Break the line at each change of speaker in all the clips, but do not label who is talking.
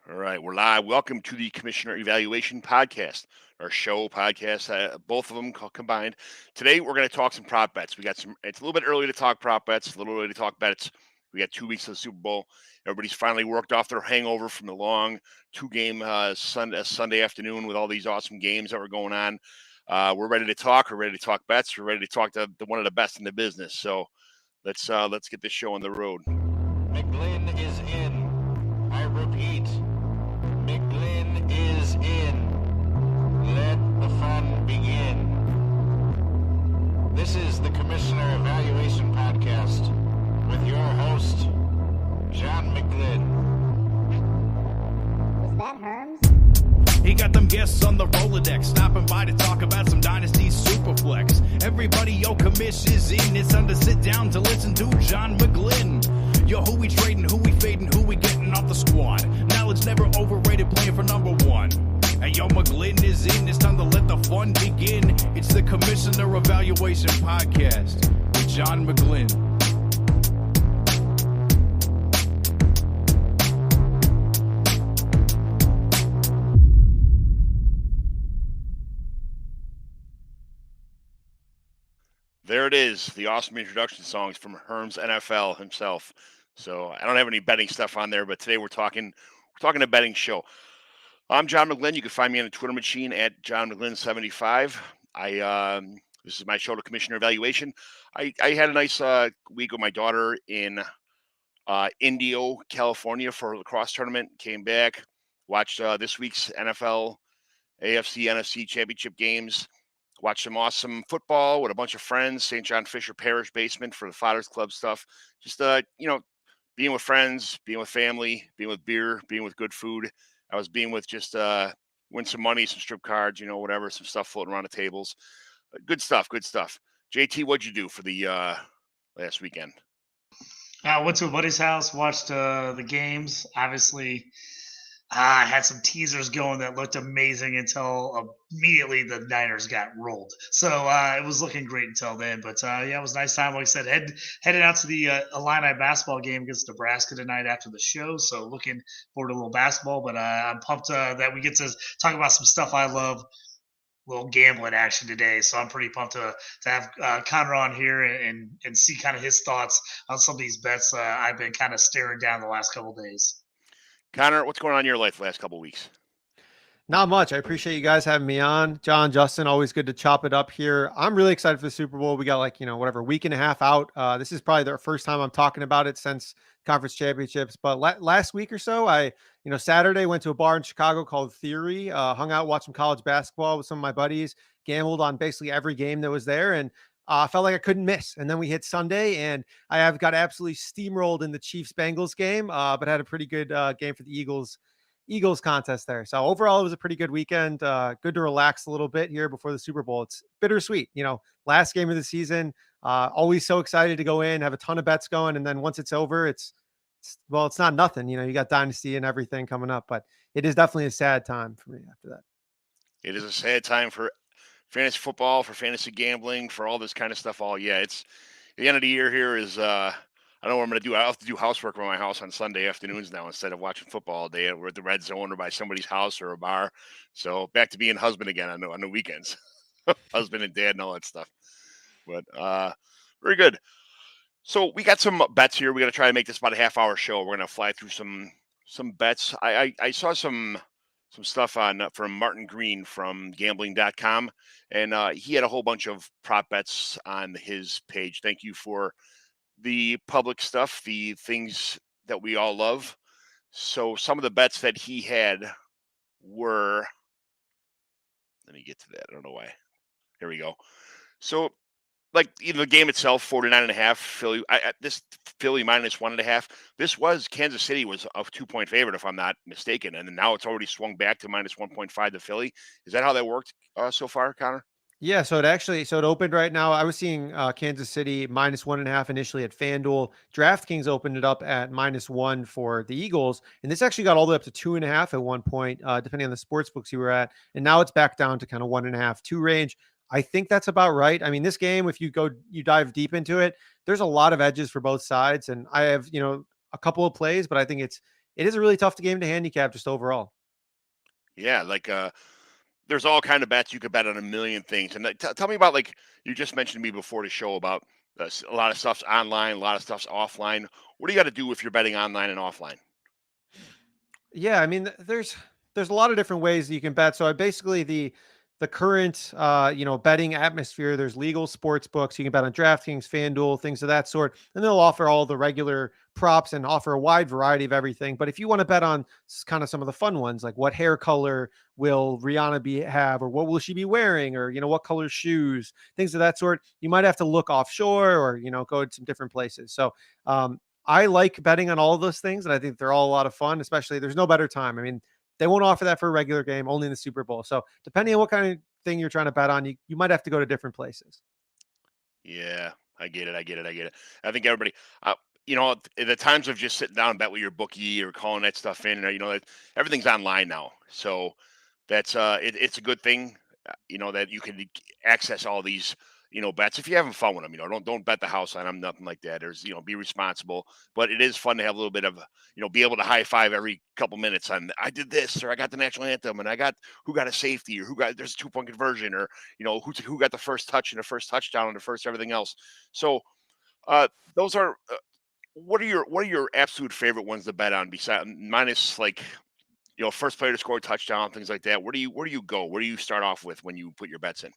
All right, we're live. Welcome to the Commissioner Evaluation Podcast, our show podcast, both of them combined. Today, we're going to talk some prop bets. We got some. It's a little bit early to talk prop bets. A little early to talk bets. We got 2 weeks of the Super Bowl. Everybody's finally worked off their hangover from the long two-game Sunday afternoon with all these awesome games that were going on. We're ready to talk. We're ready to talk bets. We're ready to talk to one of the best in the business. So let's get this show on the road.
McGlynn is in. I repeat, McGlynn is in. Let the fun begin. This is the Commissioner Evaluation Podcast with your host, John McGlynn.
Was that Herms?
He got them guests on the Rolodex, stopping by to talk about some Dynasty Superflex. Everybody, yo, commish is in. It's time to sit down to listen to John McGlynn. Yo, who we trading, who we fading, who we getting off the squad. Knowledge never overrated, playing for number one. And yo, McGlynn is in. It's time to let the fun begin. It's the Commissioner Evaluation Podcast with John McGlynn.
There it is, the awesome introduction songs from Herms NFL himself. So I don't have any betting stuff on there, but today we're talking a betting show. I'm John McGlynn. You can find me on the Twitter machine at John McGlynn75. This is my show to Commissioner Evaluation. I had a nice week with my daughter in Indio, California for a lacrosse tournament. Came back, watched this week's NFL, AFC, NFC championship games. Watched some awesome football with a bunch of friends, St. John Fisher Parish basement for the Fathers Club stuff. Just, being with friends, being with family, being with beer, being with good food. I was being with just win some money, some strip cards, whatever, some stuff floating around the tables. Good stuff. JT, what'd you do for the last weekend?
I went to a buddy's house, watched the games. Obviously, I had some teasers going that looked amazing until immediately the Niners got rolled. So it was looking great until then. But it was a nice time. Like I said, headed out to the Illini basketball game against Nebraska tonight after the show. So looking forward to a little basketball. But I'm pumped that we get to talk about some stuff I love. Little gambling action today, so I'm pretty pumped to have Connor on here and see kind of his thoughts on some of these bets I've been kind of staring down the last couple of days.
Connor, what's going on in your life the last couple of weeks?
Not much. I appreciate you guys having me on. John, Justin, always good to chop it up here. I'm really excited for the Super Bowl. We got week and a half out. This is probably the first time I'm talking about it since conference championships. But last week or so, Saturday went to a bar in Chicago called Theory, hung out, watched some college basketball with some of my buddies, gambled on basically every game that was there. And felt like I couldn't miss. And then we hit Sunday, and I have got absolutely steamrolled in the Chiefs-Bengals game, but had a pretty good game for the Eagles contest there. So overall, it was a pretty good weekend. Good to relax a little bit here before the Super Bowl. It's bittersweet. Last game of the season, always so excited to go in, have a ton of bets going. And then once it's over, it's not nothing. You got Dynasty and everything coming up, but it is definitely a sad time for me after that.
It is a sad time for fantasy football, for fantasy gambling, for all this kind of stuff. It's the end of the year here is, I don't know what I'm going to do. I have to do housework around my house on Sunday afternoons now instead of watching football all day. We're at the red zone or by somebody's house or a bar. So back to being husband again on the weekends, husband and dad and all that stuff. But very good. So we got some bets here. We're going to try to make this about a half-hour show. We're going to fly through some bets. I saw some stuff on from Martin Green from gambling.com, and he had a whole bunch of prop bets on his page. Thank you for the public stuff, the things that we all love. So some of the bets that he had were, let me get to that. I don't know why. Here we go. So the game itself, 49.5, Philly. This Philly minus 1.5. This was Kansas City was a 2-point favorite, if I'm not mistaken, and now it's already swung back to minus 1.5 to Philly. Is that how that worked so far, Connor?
Yeah, so it opened right now. I was seeing Kansas City minus 1.5 initially at FanDuel. DraftKings opened it up at -1 for the Eagles, and this actually got all the way up to 2.5 at one point, depending on the sports books you were at. And now it's back down to kind of 1.5, 2 range. I think that's about right. I mean, this game, if you dive deep into it, there's a lot of edges for both sides, and I have a couple of plays, but I think it's it is a really tough game to handicap just overall.
Yeah, like there's all kind of bets you could bet on a million things. And tell me about, like, you just mentioned to me before the show about a lot of stuff's online, a lot of stuff's offline. What do you got to do if you're betting online and offline?
Yeah, I mean, there's a lot of different ways that you can bet. So I basically the current betting atmosphere. There's legal sports books. You can bet on DraftKings, FanDuel, things of that sort, and they'll offer all the regular props and offer a wide variety of everything. But if you want to bet on kind of some of the fun ones, like what hair color will Rihanna have, or what will she be wearing, or what color shoes, things of that sort, you might have to look offshore or go to some different places. So I like betting on all of those things, and I think they're all a lot of fun. Especially, there's no better time. I mean, they won't offer that for a regular game, only in the Super Bowl. So, depending on what kind of thing you're trying to bet on, you might have to go to different places.
Yeah, I get it. I get it. I get it. I think everybody, the times of just sitting down and bet with your bookie or calling that stuff in, everything's online now. So that's it's a good thing, that you can access all these, bets if you're having fun with them. Don't bet the house on them, nothing like that. There's, be responsible, but it is fun to have a little bit of, be able to high five every couple minutes on I did this, or I got the national anthem, and I got who got a safety, or who got there's a 2 point conversion, or who got the first touch and the first touchdown and the first everything else. So those are. What are your absolute favorite ones to bet on, besides minus, like, first player to score a touchdown, things like that? Where do you go? Where do you start off with when you put your bets in?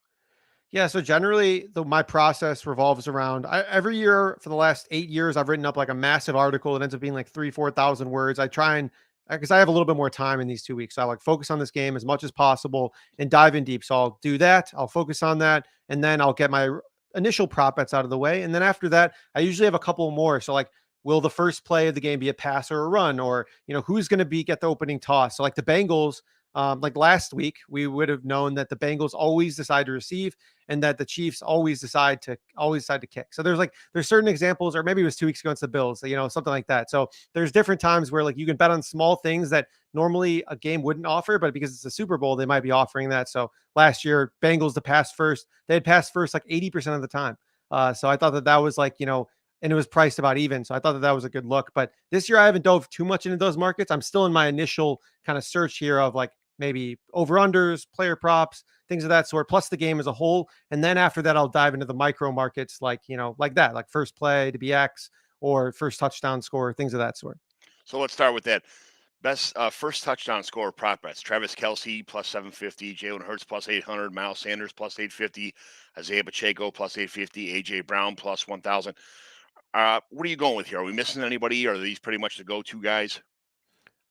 Yeah, so generally, my process revolves around every year for the last 8 years. I've written up like a massive article. It ends up being like 3, 4 thousand words. I try and because I have a little bit more time in these 2 weeks, so I like focus on this game as much as possible and dive in deep. So I'll do that. I'll focus on that, and then I'll get my initial prop bets out of the way, and then after that, I usually have a couple more. So like, will the first play of the game be a pass or a run, or who's going to get the opening toss? So like the Bengals. Like last week, we would have known that the Bengals always decide to receive, and that the Chiefs always decide to kick. So there's certain examples, or maybe it was 2 weeks ago against the Bills, something like that. So there's different times where like you can bet on small things that normally a game wouldn't offer, but because it's a Super Bowl, they might be offering that. So last year, Bengals to pass first, they had passed first like 80% of the time. So I thought that was like, and it was priced about even. So I thought that was a good look. But this year I haven't dove too much into those markets. I'm still in my initial kind of search here of like maybe over unders, player props, things of that sort, plus the game as a whole. And then after that, I'll dive into the micro markets, like, like that, like first play to BX or first touchdown score, things of that sort.
So let's start with that. Best first touchdown score prop bets: Travis Kelsey plus 750, Jalen Hurts plus 800, Miles Sanders plus 850, Isaiah Pacheco plus 850, AJ Brown plus 1,000. What are you going with here? Are we missing anybody? Or are these pretty much the go-to guys?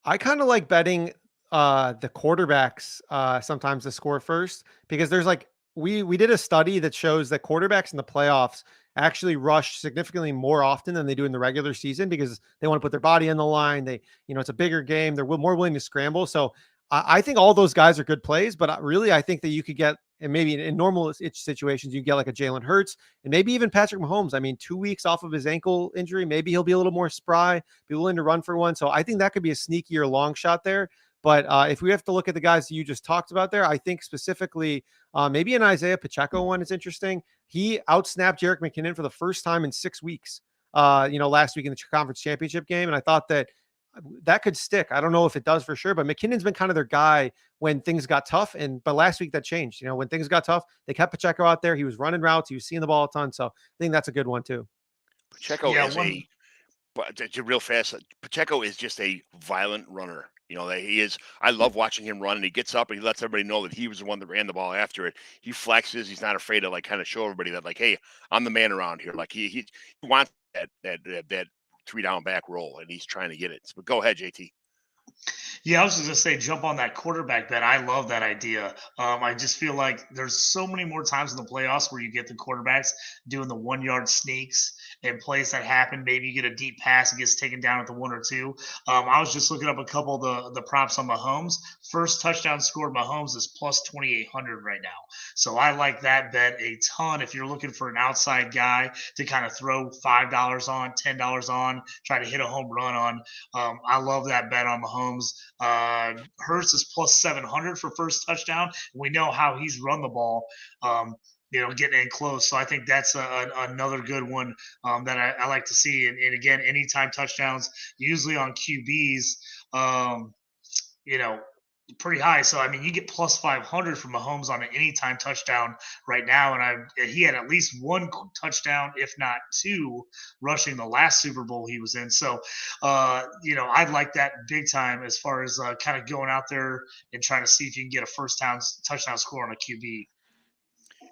I kind of like betting the quarterbacks sometimes to score first, because there's like we did a study that shows that quarterbacks in the playoffs actually rush significantly more often than they do in the regular season, because they want to put their body on the line. They, it's a bigger game. They're more willing to scramble. So I think all those guys are good plays, but really I think that you could get, and maybe in normal situations, you get like a Jalen Hurts and maybe even Patrick Mahomes. I mean, 2 weeks off of his ankle injury, maybe he'll be a little more spry, be willing to run for one. So I think that could be a sneakier long shot there. But if we have to look at the guys that you just talked about there, I think specifically maybe an Isaiah Pacheco one is interesting. He outsnapped Jerick McKinnon for the first time in 6 weeks, last week in the conference championship game. And I thought that could stick. I don't know if it does for sure, but McKinnon's been kind of their guy when things got tough. But last week that changed. When things got tough, they kept Pacheco out there. He was running routes. He was seeing the ball a ton. So I think that's a good one too.
Pacheco
Yeah,
is
one.
real fast. Pacheco is just a violent runner. That he is. I love watching him run, and he gets up and he lets everybody know that he was the one that ran the ball after it. He flexes. He's not afraid to like kind of show everybody that, like, hey, I'm the man around here. Like he wants that 3 down back roll, and he's trying to get it. But go ahead, JT.
Yeah, I was just gonna say, jump on that quarterback bet. I love that idea. I just feel like there's so many more times in the playoffs where you get the quarterbacks doing the 1 yard sneaks and plays that happen. Maybe you get a deep pass and gets taken down at the 1 or 2. I was just looking up a couple of the props on Mahomes. First touchdown scored Mahomes is plus 2,800 right now. So I like that bet a ton. If you're looking for an outside guy to kind of throw $5 on, $10 on, try to hit a home run on, I love that bet on Mahomes. Hurts is plus 700 for first touchdown. We know how he's run the ball. getting in close. So I think that's another good one that I like to see. And again, anytime touchdowns, usually on QBs, um, you know, pretty high. So I mean, you get plus 500 from Mahomes on an anytime touchdown right now, and he had at least one touchdown, if not two, rushing the last Super Bowl he was in. So, I'd like that big time as far as kind of going out there and trying to see if you can get a touchdown score on a QB.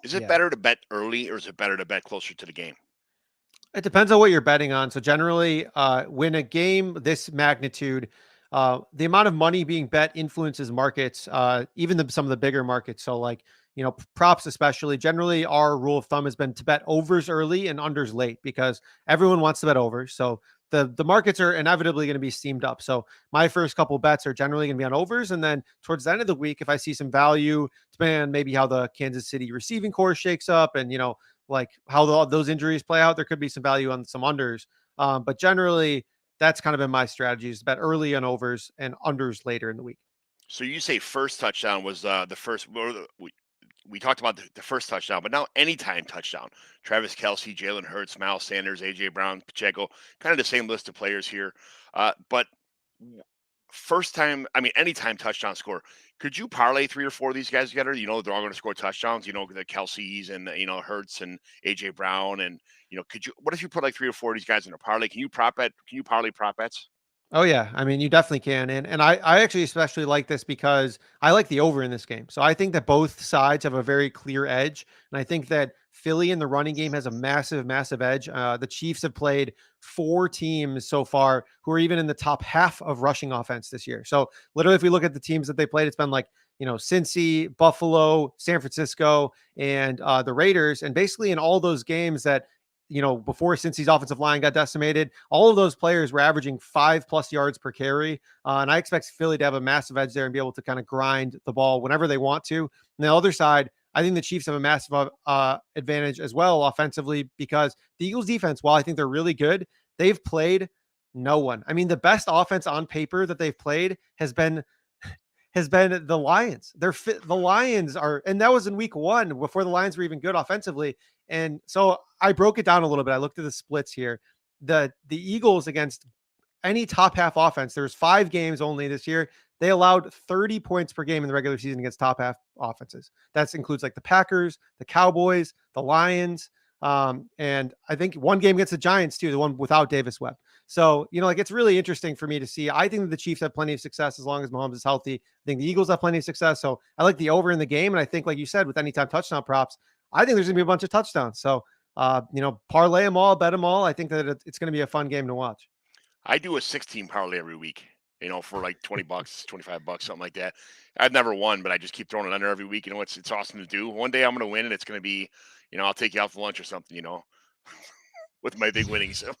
Is it
Yeah.
better to bet early or is it better to bet closer to the game?
It depends on what you're betting on. So generally, when a game this magnitude, the amount of money being bet influences markets, even some of the bigger markets. So like, props especially. Generally, our rule of thumb has been to bet overs early and unders late because everyone wants to bet overs. So the markets are inevitably going to be steamed up. So my first couple bets are generally going to be on overs, and then towards the end of the week, if I see some value, depending on maybe how the Kansas City receiving core shakes up, and like how those injuries play out, there could be some value on some unders. But generally, that's kind of been my strategy, is bet early on overs and unders later in the week.
So you say first touchdown was the first. We talked about the first touchdown, but now anytime touchdown. Travis Kelsey, Jalen Hurts, Miles Sanders, AJ Brown, Pacheco, kind of the same list of players here. But first time, I mean, anytime touchdown score. Could you parlay 3 or 4 of these guys together? They're all going to score touchdowns. The Kelseys and Hurts and AJ Brown, and could you? What if you put like 3 or 4 of these guys in a parlay? Can you parlay prop bets?
Oh yeah, I mean you definitely can, and I actually especially like this because I like the over in this game. So I think that both sides have a very clear edge, and I think that Philly in the running game has a massive edge. The Chiefs have played 4 teams so far who are even in the top half of rushing offense this year. So literally, if we look at the teams that they played, it's been like Cincy, Buffalo, San Francisco, and the Raiders, and basically in all those games that before Cincy's offensive line got decimated, all of those players were averaging 5+ yards per carry. And I expect Philly to have a massive edge there and be able to kind of grind the ball whenever they want to. On the other side, I think the Chiefs have a massive advantage as well offensively because the Eagles defense, while I think they're really good, they've played no one. I mean, the best offense on paper that they've played has been the Lions. The Lions are, and that was in week 1 before the Lions were even good offensively. And so I broke it down a little bit. I looked at the splits here. The Eagles against any top half offense, there's 5 games only this year. They allowed 30 points per game in the regular season against top half offenses. That includes like the Packers, the Cowboys, the Lions, and I think one game against the Giants too, the one without Davis Webb. So, it's really interesting for me to see. I think that the Chiefs have plenty of success as long as Mahomes is healthy. I think the Eagles have plenty of success. So I like the over in the game. And I think, like you said, with anytime touchdown props, I think there's going to be a bunch of touchdowns. So, parlay them all, bet them all. I think that it's going to be a fun game to watch.
I do a 16 parlay every week, for like $20, $25, something like that. I've never won, but I just keep throwing it under every week. It's awesome to do. One day I'm going to win and it's going to be, I'll take you out for lunch or something, with my big winnings. So,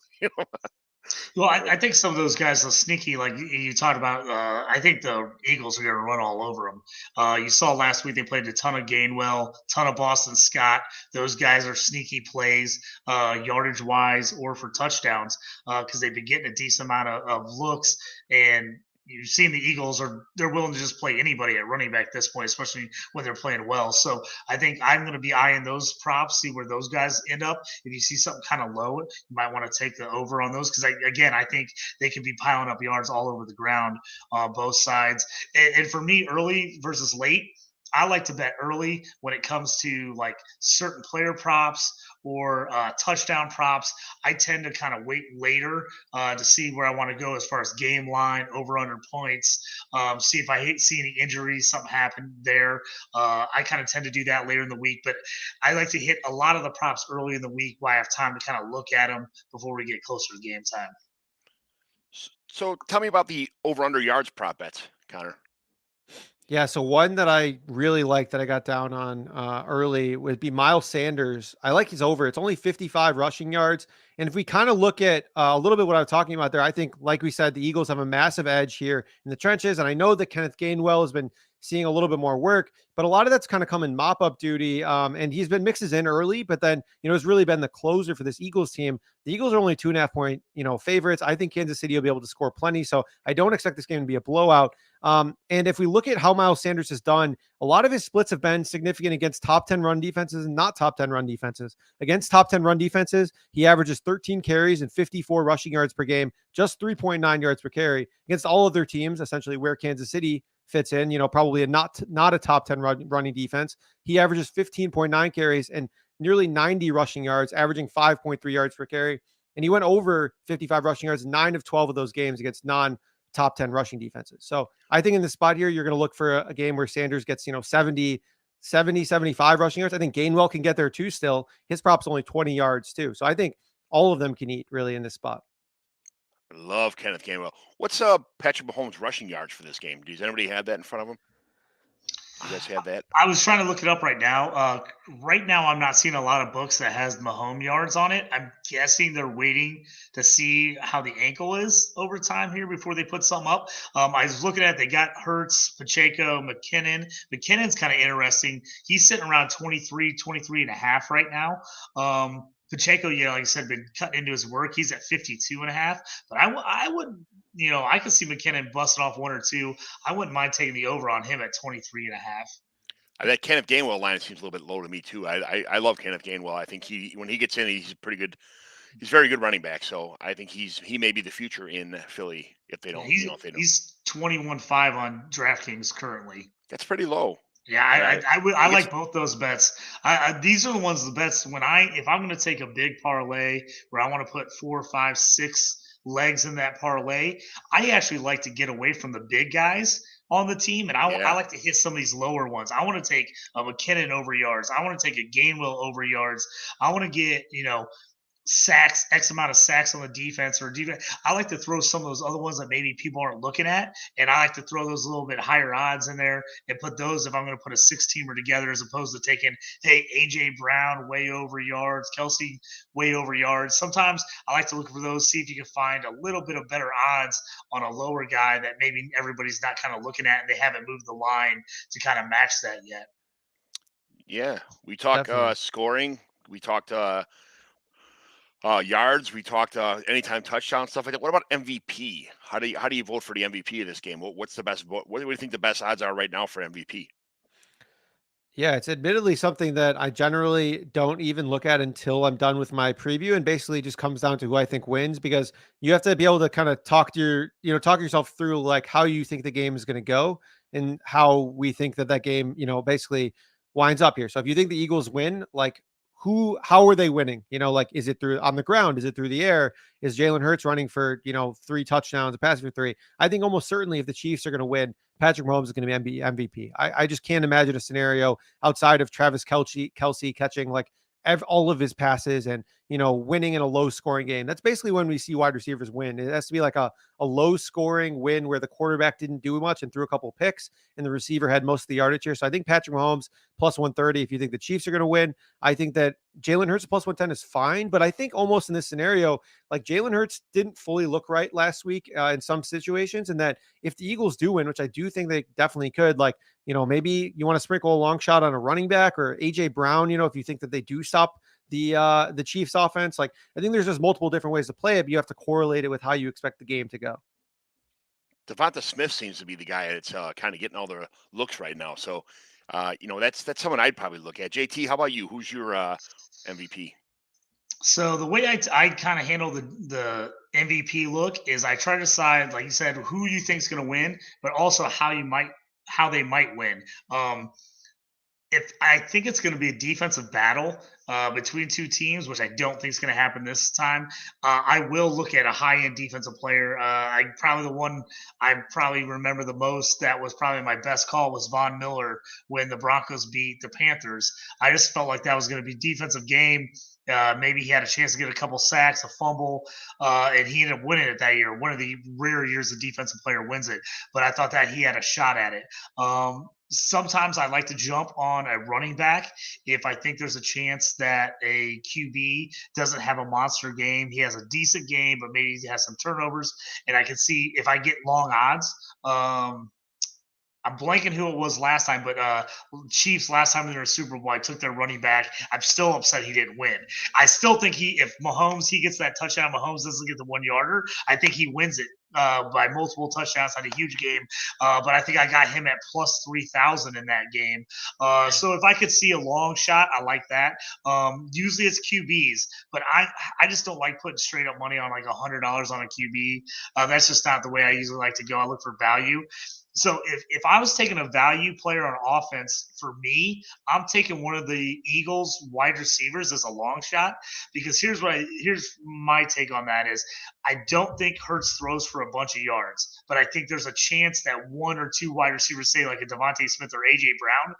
Well, I think some of those guys are sneaky. Like you talked about, I think the Eagles are going to run all over them. You saw last week they played a ton of Gainwell, ton of Boston Scott. Those guys are sneaky plays, yardage wise or for touchdowns, because they've been getting a decent amount of looks. And you've seen the Eagles they're willing to just play anybody at running back at this point, especially when they're playing well. So I think I'm going to be eyeing those props, see where those guys end up. If you see something kind of low, you might want to take the over on those because I think they could be piling up yards all over the ground on both sides. And for me, early versus late, I like to bet early when it comes to like certain player props or touchdown props. I tend to kind of wait later to see where I want to go as far as game line, over under points, see if I see any injuries, something happened there. I kind of tend to do that later in the week, but I like to hit a lot of the props early in the week while I have time to kind of look at them before we get closer to game time.
So tell me about the over under yards prop bets, Connor.
Yeah, so one that I really like that I got down on early would be Miles Sanders. I like his over. It's only 55 rushing yards. And if we kind of look at a little bit what I was talking about there, I think, like we said, the Eagles have a massive edge here in the trenches. And I know that Kenneth Gainwell has been seeing a little bit more work, but a lot of that's kind of come in mop-up duty. And he's been mixes in early, but then, it's really been the closer for this Eagles team. The Eagles are only 2.5 point, favorites. I think Kansas City will be able to score plenty. So I don't expect this game to be a blowout. And if we look at how Miles Sanders has done, a lot of his splits have been significant against top 10 run defenses and not top 10 run defenses. Against top 10 run defenses, he averages 13 carries and 54 rushing yards per game, just 3.9 yards per carry. Against all of their teams, essentially where Kansas City fits in, probably a not a top 10 running defense, he averages 15.9 carries and nearly 90 rushing yards, averaging 5.3 yards per carry. And he went over 55 rushing yards, 9 of 12 of those games against non-top 10 rushing defenses. So I think in this spot here, you're going to look for a game where Sanders gets, 70, 75 rushing yards. I think Gainwell can get there too still. His prop's only 20 yards too. So I think all of them can eat really in this spot.
I love Kenneth Gainwell. What's Patrick Mahomes' rushing yards for this game? Does anybody have that in front of him? You guys have that?
I was trying to look it up right now. Right now, I'm not seeing a lot of books that has Mahomes yards on it. I'm guessing they're waiting to see how the ankle is over time here before they put something up. I was looking at it. They got Hurts, Pacheco, McKinnon. McKinnon's kind of interesting. He's sitting around 23 and a half right now. Pacheco, like I said, been cutting into his work. He's at 52 and a half. But I would, I could see McKinnon busting off one or two. I wouldn't mind taking the over on him at 23 and a half.
That Kenneth Gainwell line seems a little bit low to me too. I love Kenneth Gainwell. I think when he gets in, he's pretty good. He's very good running back. So I think he may be the future in Philly if they don't.
He's 21-5 on DraftKings currently.
That's pretty low.
Yeah, I like both those bets. These are the bets if I'm going to take a big parlay where I want to put 4, 5, 6 legs in that parlay, I actually like to get away from the big guys on the team, and I like to hit some of these lower ones. I want to take a McKinnon over yards. I want to take a Gainwell over yards. I want to get sacks, X amount of sacks on the defense or defense. I like to throw some of those other ones that maybe people aren't looking at, and I like to throw those a little bit higher odds in there and put those if I'm going to put a 6-teamer together, as opposed to taking, hey, AJ Brown way over yards, Kelsey way over yards. Sometimes I like to look for those, see if you can find a little bit of better odds on a lower guy that maybe everybody's not kind of looking at, and they haven't moved the line to kind of match that yet.
Yeah, we talked scoring. We talked yards. We talked anytime touchdown, stuff like that. What about MVP? How do you vote for the MVP of this game? What's the best? What do you think the best odds are right now for MVP?
Yeah, it's admittedly something that I generally don't even look at until I'm done with my preview, and basically just comes down to who I think wins, because you have to be able to kind of talk yourself through like how you think the game is going to go and how we think that game, basically winds up here. So if you think the Eagles win, like how are they winning? Like, is it through on the ground? Is it through the air? Is Jalen Hurts running for, 3 touchdowns, a passing for 3? I think almost certainly if the Chiefs are going to win, Patrick Mahomes is going to be MVP. I just can't imagine a scenario outside of Travis Kelce catching like all of his passes and, winning in a low scoring game. That's basically when we see wide receivers win. It has to be like a low scoring win where the quarterback didn't do much and threw a couple picks and the receiver had most of the yardage here. So I think Patrick Mahomes plus 130. If you think the Chiefs are going to win, I think that Jalen Hurts plus 110 is fine. But I think almost in this scenario, like Jalen Hurts didn't fully look right last week in some situations. And that if the Eagles do win, which I do think they definitely could, like, maybe you want to sprinkle a long shot on a running back or AJ Brown, if you think that they do stop the Chiefs offense. Like, I think there's just multiple different ways to play it, but you have to correlate it with how you expect the game to go.
Devonta Smith seems to be the guy that's kind of getting all the looks right now. So, that's someone I'd probably look at. JT, how about you? Who's your MVP?
So the way I kind of handle the MVP look is I try to decide, like you said, who you think is going to win, but also how they might win. If I think it's going to be a defensive battle between two teams, which I don't think is going to happen this time, I will look at a high-end defensive player. The one I probably remember the most that was probably my best call was Von Miller when the Broncos beat the Panthers. I just felt like that was going to be a defensive game. Maybe he had a chance to get a couple sacks, a fumble, and he ended up winning it that year. One of the rare years a defensive player wins it. But I thought that he had a shot at it. Sometimes I like to jump on a running back if I think there's a chance that a QB doesn't have a monster game. He has a decent game, but maybe he has some turnovers. And I can see if I get long odds, I'm blanking who it was last time, but Chiefs last time they were in Super Bowl, I took their running back. I'm still upset he didn't win. I still think if Mahomes he gets that touchdown, Mahomes doesn't get the 1 yarder. I think he wins it by multiple touchdowns. Had a huge game, but I think I got him at plus 3,000 in that game. So if I could see a long shot, I like that. Usually it's QBs, but I just don't like putting straight up money on like $100 on a QB. That's just not the way I usually like to go. I look for value. So if I was taking a value player on offense, for me, I'm taking one of the Eagles wide receivers as a long shot, because here's my take on that is I don't think Hurts throws for a bunch of yards, but I think there's a chance that one or two wide receivers, say like a Devontae Smith or AJ Brown,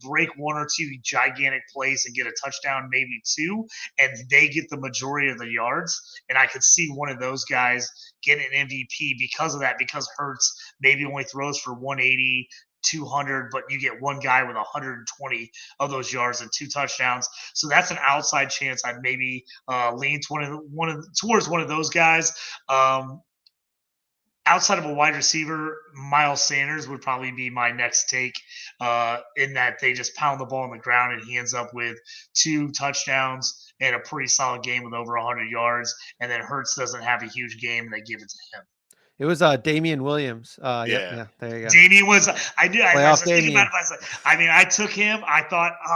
break one or two gigantic plays and get a touchdown, maybe two, and they get the majority of the yards. And I could see one of those guys get an MVP because of that, because Hurts maybe only throws for 180, 200, but you get one guy with 120 of those yards and 2 touchdowns. So that's an outside chance I'd maybe lean towards one of those guys. Outside of a wide receiver, Miles Sanders would probably be my next take, in that they just pound the ball on the ground and he ends up with 2 touchdowns and a pretty solid game with over 100 yards. And then Hurts doesn't have a huge game and they give it to him.
It was Damian Williams. Yep,
Yeah.
yeah, there you go.
Damian was, I was thinking
Damian.
about it. I mean, I took him. I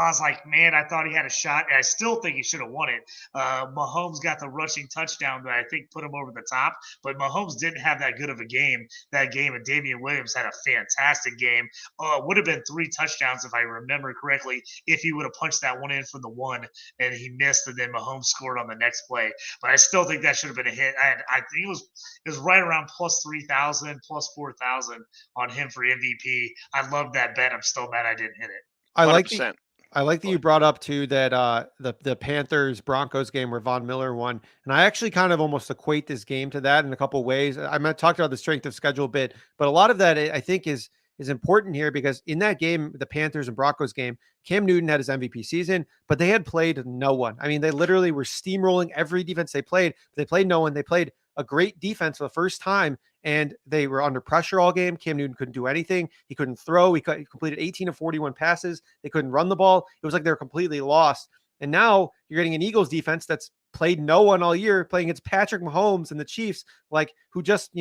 was like, man, I thought he had a shot, and I still think he should have won it. Mahomes got the rushing touchdown that I think put him over the top, but Mahomes didn't have that good of a game that game, and Damian Williams had a fantastic game. Would have been 3 touchdowns if I remember correctly if he would have punched that one in from the 1 and he missed, and then Mahomes scored on the next play. But I still think that should have been a hit. I think it was right around plus 3,000, plus 4,000 on him for MVP. I love that bet. I'm still mad I didn't hit it.
I like
100%.
I like that you brought up too that the Panthers Broncos game where Von Miller won, and I actually kind of almost equate this game to that in a couple of ways. I talked about the strength of schedule bit, but a lot of that I think is important here because in that game, the Panthers and Broncos game, Cam Newton had his MVP season, but they had played no one. I mean, they literally were steamrolling every defense they played. But they played no one. They played a great defense for the first time, and they were under pressure all game. Cam Newton couldn't do anything. He couldn't throw. He completed 18 of 41 passes. They couldn't run the ball. It was like they were completely lost. And now you're getting an Eagles defense that's played no one all year, playing against Patrick Mahomes and the Chiefs, like who just,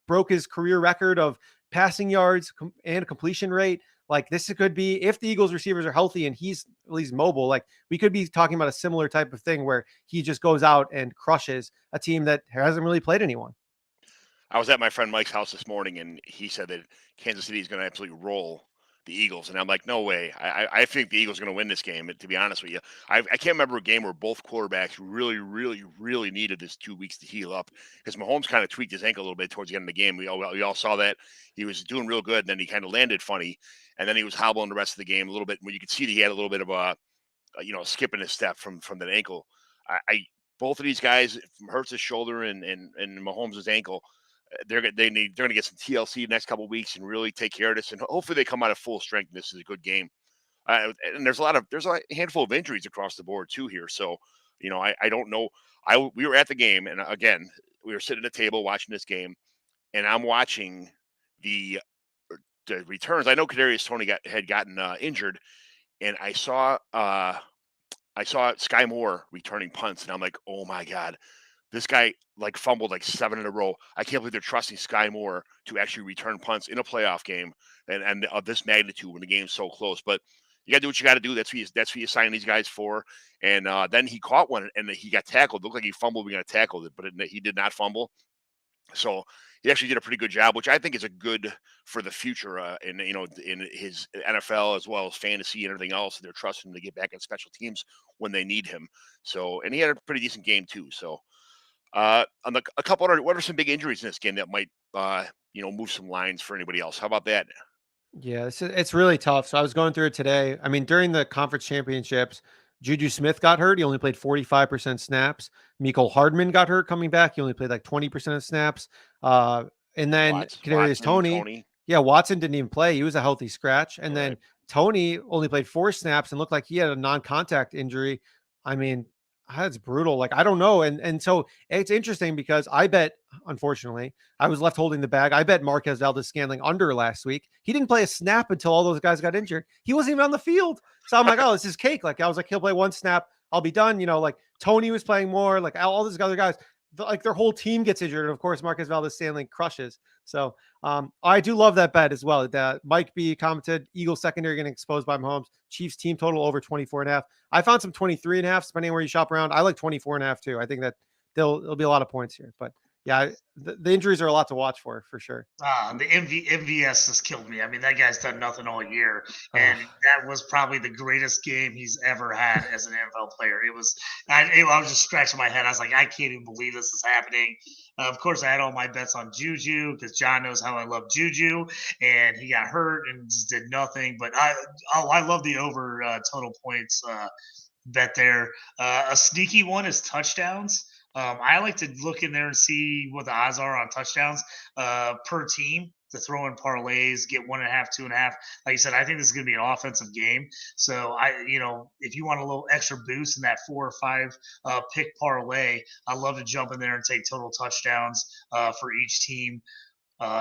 broke his career record of passing yards and completion rate. Like this could be, if the Eagles receivers are healthy and he's at least mobile, like we could be talking about a similar type of thing where he just goes out and crushes a team that hasn't really played anyone.
I was at my friend Mike's house this morning, and he said that Kansas City is going to absolutely roll the Eagles. And I'm like, no way. I think the Eagles are going to win this game, to be honest with you. I can't remember a game where both quarterbacks really, really, really needed this 2 weeks to heal up, because Mahomes kind of tweaked his ankle a little bit towards the end of the game. We all saw that. He was doing real good, and then he kind of landed funny, and then he was hobbling the rest of the game a little bit. When you could see that he had a little bit of a skip in his step from that ankle. Both of these guys, from Hurts' shoulder and Mahomes' ankle, they're going to get some TLC next couple of weeks and really take care of this, and hopefully they come out of full strength. And this is a good game, and there's a handful of injuries across the board too here. So I don't know. We were at the game, and again we were sitting at a table watching this game, and I'm watching the returns. I know Kadarius Toney had gotten injured, and I saw Sky Moore returning punts, and I'm like, oh my God. This guy fumbled 7 in a row. I can't believe they're trusting Sky Moore to actually return punts in a playoff game and of this magnitude when the game's so close. But you got to do what you got to do. That's what you sign these guys for. And then he caught one and he got tackled. It looked like he fumbled. We got tackled it, but he did not fumble. So he actually did a pretty good job, which I think is a good for the future in his NFL as well as fantasy and everything else. They're trusting him to get back in special teams when they need him. So, and he had a pretty decent game too. So. On a couple other, what are some big injuries in this game that might, move some lines for anybody else? How about that?
Yeah, it's really tough. So I was going through it today. I mean, during the conference championships, Juju Smith got hurt. He only played 45% snaps. Mecole Hardman got hurt coming back. He only played 20% of snaps. And then Kadarius Toney. Yeah, Watson didn't even play. He was a healthy scratch. And then Toney only played 4 snaps and looked like he had a non-contact injury. I mean, That's brutal. Like, I don't know. And so it's interesting because I bet, unfortunately, I was left holding the bag. I bet Marquez Valdez-Scantling under last week. He didn't play a snap until all those guys got injured. He wasn't even on the field. So I'm like, oh, this is cake. Like, I was like, he'll play one snap. I'll be done. Like Tony was playing more, like all these other guys, like their whole team gets injured. And of course, Marquez Valdez-Scantling crushes. So I do love that bet as well. That Mike B commented, Eagles secondary getting exposed by Mahomes. Chiefs team total over 24.5. I found some 23.5, depending on where you shop around. I like 24.5 too. I think that there'll be a lot of points here. But yeah, the injuries are a lot to watch for sure.
The MVS just killed me. I mean, that guy's done nothing all year, and that was probably the greatest game he's ever had as an NFL player. It was. I was just scratching my head. I was like, I can't even believe this is happening. Of course, I had all my bets on Juju because John knows how I love Juju, and he got hurt and just did nothing. But I love the over total points bet there. A sneaky one is touchdowns. I like to look in there and see what the odds are on touchdowns per team to throw in parlays, get 1.5, 2.5. Like I said, I think this is going to be an offensive game. So if you want a little extra boost in that 4 or 5 pick parlay, I love to jump in there and take total touchdowns for each team.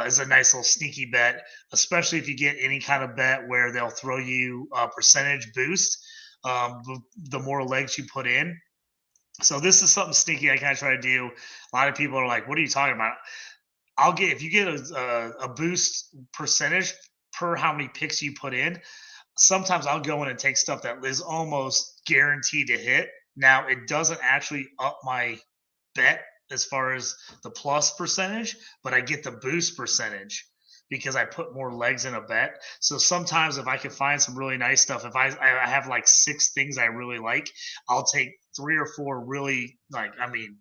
Is a nice little sneaky bet, especially if you get any kind of bet where they'll throw you a percentage boost. The more legs you put in. So this is something sneaky I kind of try to do. A lot of people are like, what are you talking about? If you get a boost percentage per how many picks you put in, sometimes I'll go in and take stuff that is almost guaranteed to hit. Now, it doesn't actually up my bet as far as the plus percentage, but I get the boost percentage because I put more legs in a bet. So sometimes if I can find some really nice stuff, if I have like 6 things I really like, I'll take 3 or 4 really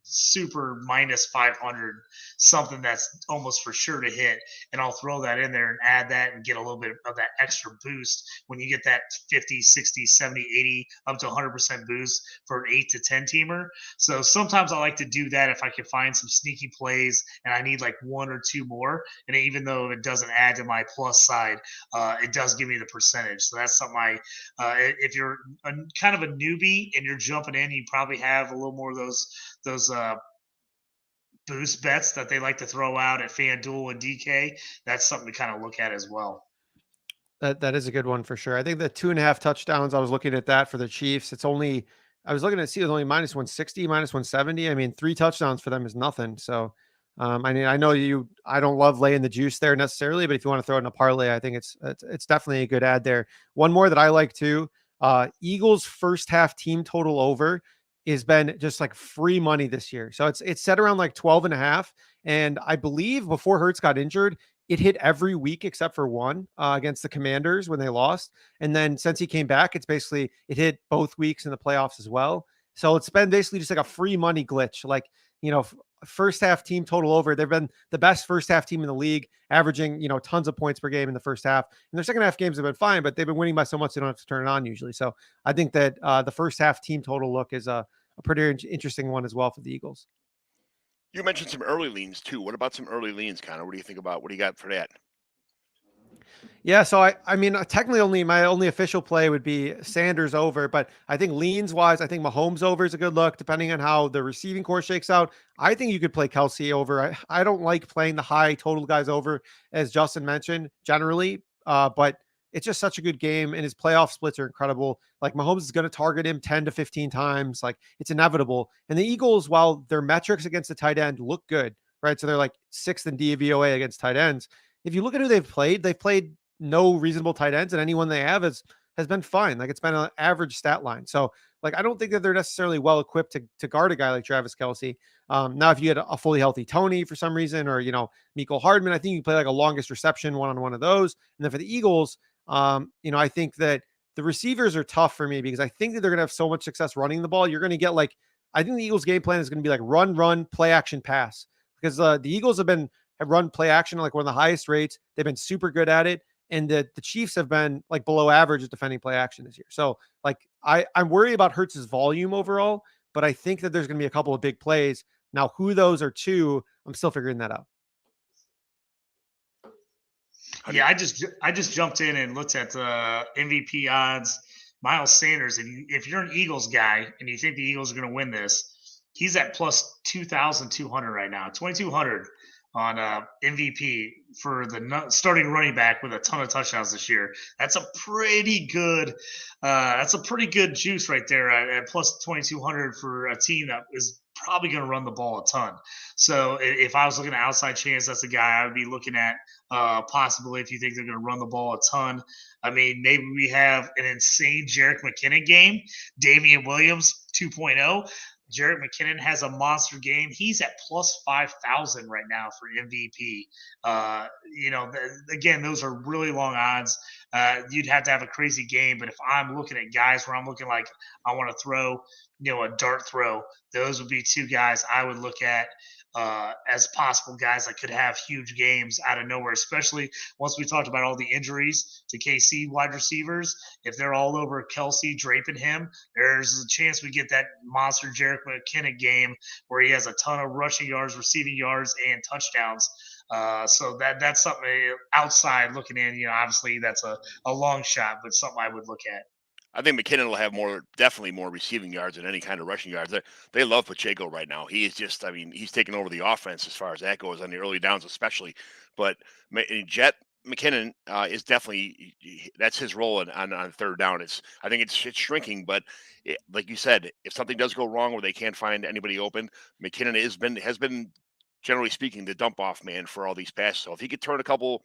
super minus 500, something that's almost for sure to hit. And I'll throw that in there and add that and get a little bit of that extra boost when you get that 50, 60, 70, 80, up to 100% boost for an 8 to 10 teamer. So sometimes I like to do that if I can find some sneaky plays and I need like 1 or 2 more. And even though it doesn't add to my plus side, it does give me the percentage. So that's something if you're kind of a newbie and you're jumping in, you probably have a little more of those boost bets that they like to throw out at FanDuel and DK. That's something to kind of look at as well.
That is a good one for sure. I think the 2.5 touchdowns, I was looking at that for the Chiefs. I was looking to see it was only minus 160, minus 170. I mean, 3 touchdowns for them is nothing. So, I know I don't love laying the juice there necessarily, but if you want to throw it in a parlay, I think it's definitely a good ad there. One more that I like too, Eagles first half team total over has been just like free money this year. So it's set around like 12.5. And I believe before Hurts got injured, it hit every week except for one against the Commanders when they lost. And then since he came back, it hit both weeks in the playoffs as well. So it's been basically just like a free money glitch. Like, first half team total over. They've been the best first half team in the league, averaging, tons of points per game in the first half. And their second half games have been fine, but they've been winning by so much they don't have to turn it on usually. So I think that the first half team total look is a pretty interesting one as well for the Eagles.
You mentioned some early leans too. What about some early leans, Connor? What do you think about? What do you got for that?
Yeah, so I mean, technically my only official play would be Sanders over, but I think leans wise, I think Mahomes over is a good look, depending on how the receiving core shakes out. I think you could play Kelsey over. I don't like playing the high total guys over, as Justin mentioned, generally, but it's just such a good game, and his playoff splits are incredible. Like, Mahomes is going to target him 10 to 15 times. Like, it's inevitable. And the Eagles, while their metrics against the tight end look good, right? So they're like 6th in DVOA against tight ends. If you look at who they've played no reasonable tight ends, and anyone they have has been fine. Like, it's been an average stat line. So, like, I don't think that they're necessarily well equipped to guard a guy like Travis Kelce. Now, if you get a fully healthy Tony for some reason, or, Mecole Hardman, I think you play like a longest reception one-on-one of those. And then for the Eagles, I think that the receivers are tough for me because I think that they're going to have so much success running the ball. You're going to get I think the Eagles game plan is going to be like run, play action, pass, because the Eagles have run play action at like one of the highest rates. They've been super good at it. And the Chiefs have been like below average at defending play action this year. So like I'm worried about Hurts's volume overall, but I think that there's going to be a couple of big plays. Now, who those are two, I'm still figuring that out.
Yeah, I just jumped in and looked at the MVP odds, Miles Sanders, if you're an Eagles guy and you think the Eagles are going to win this, he's at plus 2,200 right now, 2,200 on MVP for the starting running back with a ton of touchdowns this year. That's a pretty good. That's a pretty good juice right there at plus 2,200 for a team that is probably going to run the ball a ton. So if I was looking at outside chance, that's the guy I would be looking at. Possibly if you think they're going to run the ball a ton. I mean, maybe we have an insane Jerick McKinnon game, Damian Williams 2.0. Jerick McKinnon has a monster game. He's at plus 5,000 right now for MVP. Again, those are really long odds. You'd have to have a crazy game. But if I'm looking at guys where I'm looking like I want to throw, a dart throw, those would be two guys I would look at as possible guys that could have huge games out of nowhere, especially once we talked about all the injuries to KC wide receivers. If they're all over Kelsey draping him, there's a chance we get that monster Jerick McKinnon game where he has a ton of rushing yards, receiving yards, and touchdowns. So that's something outside looking in. Obviously that's a long shot, but something I would look at.
I think McKinnon will have definitely more receiving yards than any kind of rushing yards. They love Pacheco right now. He is just, I mean, he's taken over the offense as far as that goes on the early downs, especially. But Jet McKinnon is definitely that's his role on third down. I think it's shrinking, but like you said, if something does go wrong where they can't find anybody open, McKinnon has been generally speaking the dump off man for all these passes. So if he could turn a couple,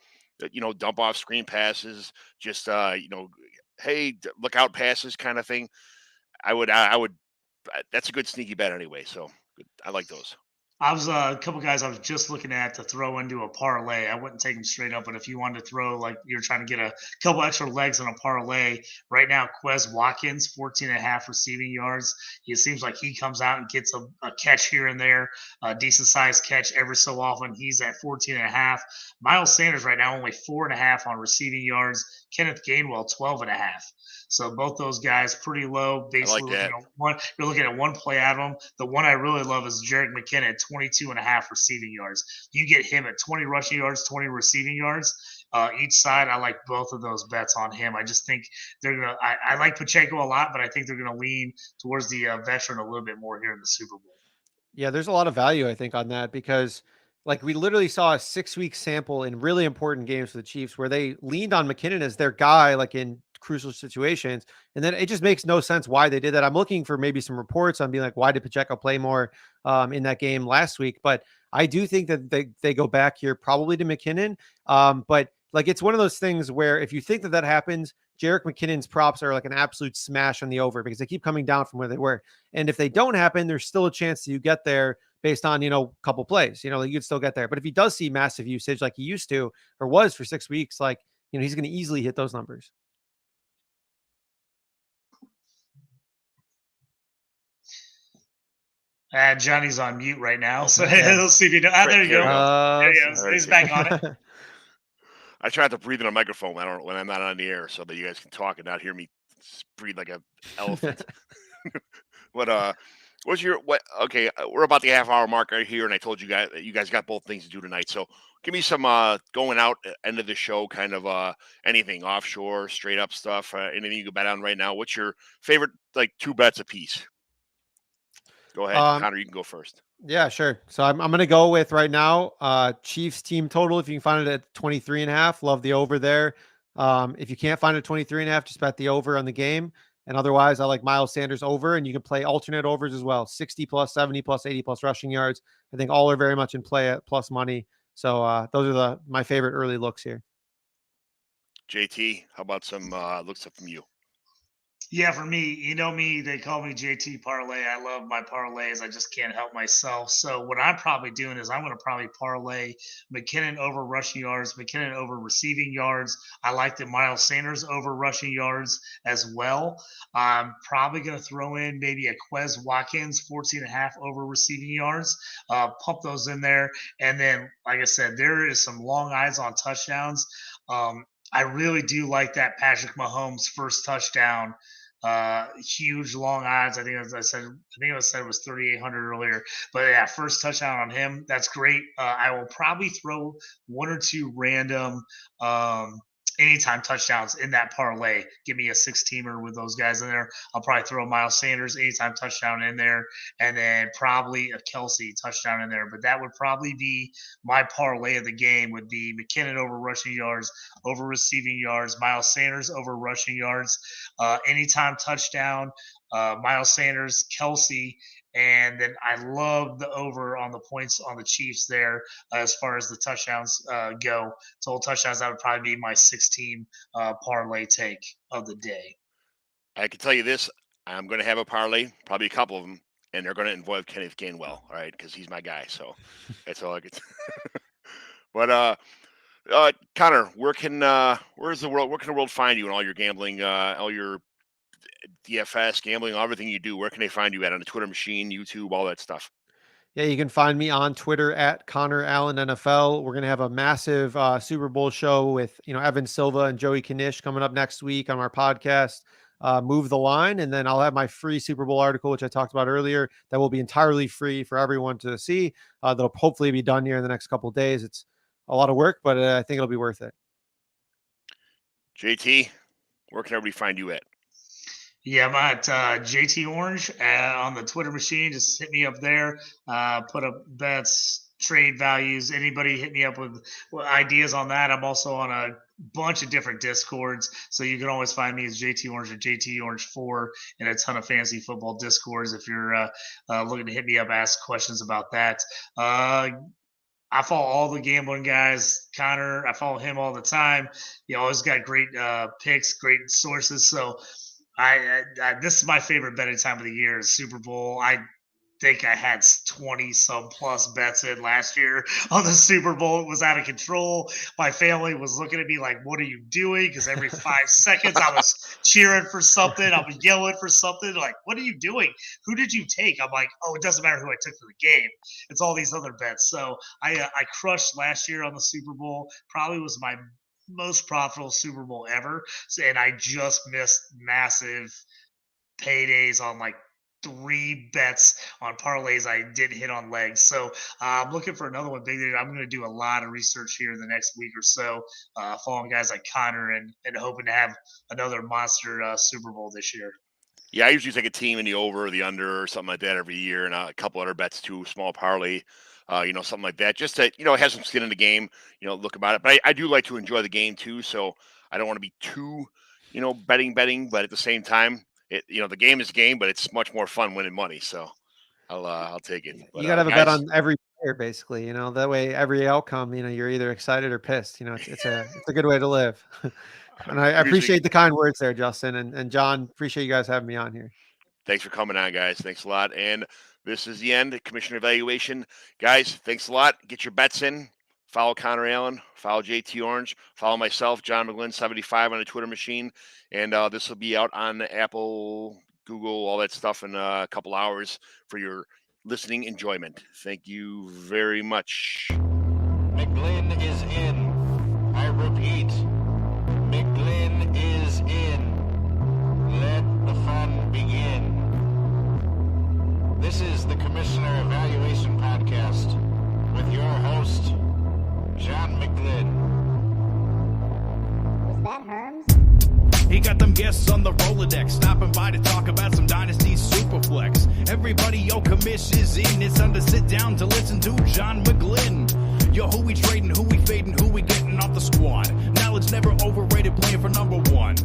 dump off screen passes, just hey, look out passes kind of thing. I would. That's a good sneaky bet anyway. So I like those.
I was a couple guys I was just looking at to throw into a parlay. I wouldn't take them straight up, but if you wanted to throw like you're trying to get a couple extra legs on a parlay, right now Quez Watkins 14.5 receiving yards. It seems like he comes out and gets a catch here and there, a decent sized catch every so often. He's at 14.5. Miles Sanders right now only 4.5 on receiving yards. Kenneth Gainwell 12.5. So both those guys pretty low. Basically, you're looking at one play out of them. The one I really love is Jerick McKinnon at 22.5 receiving yards. You get him at 20 rushing yards, 20 receiving yards. Each side, I like both of those bets on him. I just think they're gonna. I like Pacheco a lot, but I think they're gonna lean towards the veteran a little bit more here in the Super Bowl.
Yeah, there's a lot of value, I think, on that because like we literally saw a 6-week sample in really important games for the Chiefs where they leaned on McKinnon as their guy, like in crucial situations. And then it just makes no sense why they did that. I'm looking for maybe some reports on being like, why did Pacheco play more in that game last week? But I do think that they go back here probably to McKinnon. But like, it's one of those things where if you think that happens, Jerick McKinnon's props are like an absolute smash on the over because they keep coming down from where they were. And if they don't happen, there's still a chance that you get there based on, a couple plays, you could still get there. But if he does see massive usage like he used to or was for 6 weeks, like, he's going to easily hit those numbers.
Johnny's on mute right now, so let's see if you know. There you go. There he goes. He's back on it.
I try to breathe in a microphone when I'm not on the air so that you guys can talk and not hear me breathe like an elephant. But okay, we're about the half-hour mark right here, and I told you guys that you guys got both things to do tonight. So give me some going out end of the show, kind of anything offshore, straight up stuff, anything you can bet on right now. What's your favorite, like 2 bets a piece? Go ahead, Connor. You can go first.
Yeah, sure. So I'm going to go with right now, Chiefs team total. If you can find it at 23.5, love the over there. If you can't find it at 23.5, just bet the over on the game. And otherwise, I like Miles Sanders over, and you can play alternate overs as well. 60 plus, 70 plus, 80 plus rushing yards. I think all are very much in play at plus money. So those are my favorite early looks here.
JT, how about some looks up from you?
Yeah, for me, me, they call me JT Parlay. I love my parlays. I just can't help myself. So what I'm probably doing is I'm going to probably parlay McKinnon over rushing yards, McKinnon over receiving yards. I like the Miles Sanders over rushing yards as well. I'm probably going to throw in maybe a Quez Watkins 14.5 over receiving yards. Pump those in there. And then, like I said, there is some long eyes on touchdowns. I really do like that Patrick Mahomes first touchdown. Huge long odds. I think as I said, it was 3,800 earlier. But yeah, first touchdown on him. That's great. I will probably throw 1 or 2 random anytime touchdowns in that parlay. Give me a 6-teamer with those guys in there. I'll probably throw Miles Sanders anytime touchdown in there, and then probably a Kelsey touchdown in there. But that would probably be my parlay of the game, would be McKinnon over rushing yards, over receiving yards, Miles Sanders over rushing yards, anytime touchdown, Miles Sanders, Kelsey, and then I love the over on the points on the Chiefs there as far as the touchdowns go. Total touchdowns, that would probably be my 6-team parlay take of the day.
I can tell you this: I'm going to have a parlay, probably a couple of them, and they're going to involve Kenneth Gainwell, all right, because he's my guy. So that's all I can. But Connor, where can the world find you and all your gambling, all your DFS gambling, everything you do? Where can they find you at on the Twitter machine, YouTube, all that stuff?
Yeah, you can find me on Twitter at Connor Allen NFL. We're gonna have a massive Super Bowl show with Evan Silva and Joey Knish coming up next week on our podcast. Move the Line, and then I'll have my free Super Bowl article, which I talked about earlier, that will be entirely free for everyone to see. That'll hopefully be done here in the next couple of days. It's a lot of work, but I think it'll be worth it.
JT, where can everybody find you at?
Yeah, I'm at JT Orange on the Twitter machine. Just hit me up there. Put up bets, trade values. Anybody hit me up with ideas on that. I'm also on a bunch of different Discords, so you can always find me as JT Orange or JT Orange 4 in a ton of fantasy football Discords if you're looking to hit me up, ask questions about that. I follow all the gambling guys. Connor, I follow him all the time. He always got great picks, great sources. So I this is my favorite betting time of the year, is Super Bowl. I think I had 20 some plus bets in last year on the Super Bowl. It was out of control. My family was looking at me like, what are you doing? Because every 5 seconds I was cheering for something. I was yelling for something. Like, what are you doing? Who did you take? I'm like, oh, it doesn't matter who I took for the game. It's all these other bets. So I crushed last year on the Super Bowl. Probably was my most profitable Super Bowl ever. And I just missed massive paydays on like 3 bets on parlays I didn't hit on legs. So I'm looking for another one big. I'm going to do a lot of research here in the next week or so, following guys like Connor and hoping to have another monster Super Bowl this year.
Yeah, I usually take a team in the over or the under or something like that every year, and a couple other bets too, small parlay, something like that, just to have some skin in the game, look about it. But I do like to enjoy the game too, so I don't want to be too, betting, but at the same time, the game is game, but it's much more fun winning money. So I'll take it. But,
you gotta have a bet on every player, basically. That way every outcome, you're either excited or pissed. It's a good way to live. And I appreciate the kind words there, Justin and John. Appreciate you guys having me on here.
Thanks for coming on, guys. Thanks a lot. And this is the end. Commissioner evaluation, guys. Thanks a lot. Get your bets in. Follow Connor Allen, follow JT Orange, follow myself, John McGlynn 75 on the Twitter machine. And this will be out on Apple, Google, all that stuff in a couple hours for your listening enjoyment. Thank you very much.
McGlynn is in. I repeat, McGlynn is in. Let the fun begin. This is the Commissioner Evaluation Podcast with your host, John McGlynn.
Was that Herms?
He got them guests on the Rolodex, stopping by to talk about some Dynasty Superflex. Everybody, commish is in. It's time to sit down to listen to John McGlynn. Yo, who we trading, who we fading, who we getting off the squad. Knowledge never overrated, playing for number one.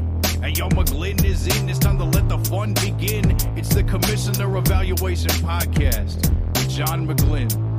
Hey, yo, McGlynn is in. It's time to let the fun begin. It's the Commissioner Evaluation Podcast with John McGlynn.